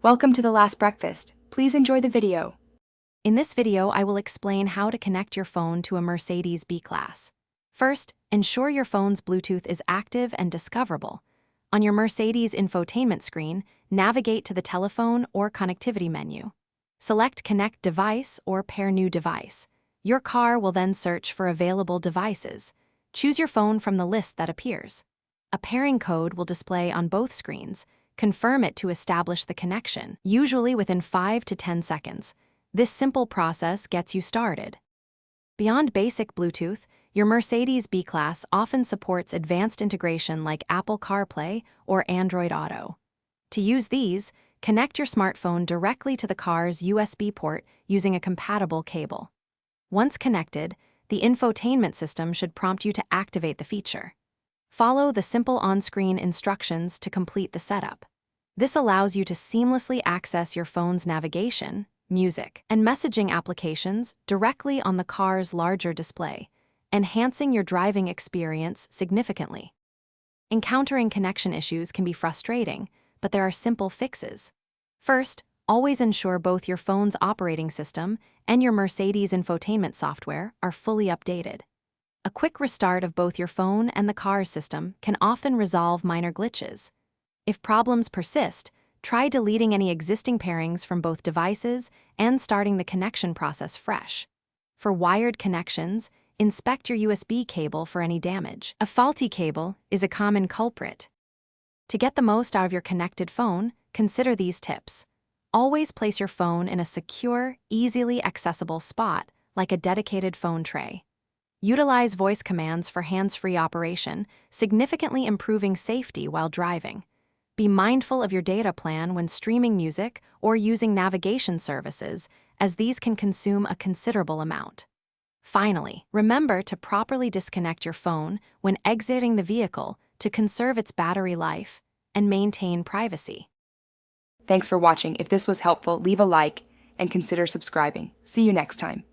Welcome to The Last Breakfast. Please enjoy the video. In this video, I will explain how to connect your phone to a Mercedes B-Class. First, ensure your phone's Bluetooth is active and discoverable. On your Mercedes infotainment screen, navigate to the telephone or connectivity menu. Select Connect Device or Pair New Device. Your car will then search for available devices. Choose your phone from the list that appears. A pairing code will display on both screens. Confirm it to establish the connection, usually within 5 to 10 seconds. This simple process gets you started. Beyond basic Bluetooth, your Mercedes B-Class often supports advanced integration like Apple CarPlay or Android Auto. To use these, connect your smartphone directly to the car's USB port using a compatible cable. Once connected, the infotainment system should prompt you to activate the feature. Follow the simple on-screen instructions to complete the setup. This allows you to seamlessly access your phone's navigation, music, and messaging applications directly on the car's larger display, enhancing your driving experience significantly. Encountering connection issues can be frustrating, but there are simple fixes. First, always ensure both your phone's operating system and your Mercedes infotainment software are fully updated. A quick restart of both your phone and the car's system can often resolve minor glitches. If problems persist, try deleting any existing pairings from both devices and starting the connection process fresh. For wired connections, inspect your USB cable for any damage. A faulty cable is a common culprit. To get the most out of your connected phone, consider these tips. Always place your phone in a secure, easily accessible spot, like a dedicated phone tray. Utilize voice commands for hands-free operation, significantly improving safety while driving. Be mindful of your data plan when streaming music or using navigation services, as these can consume a considerable amount. Finally, remember to properly disconnect your phone when exiting the vehicle to conserve its battery life and maintain privacy. Thanks for watching. If this was helpful, leave a like and consider subscribing. See you next time.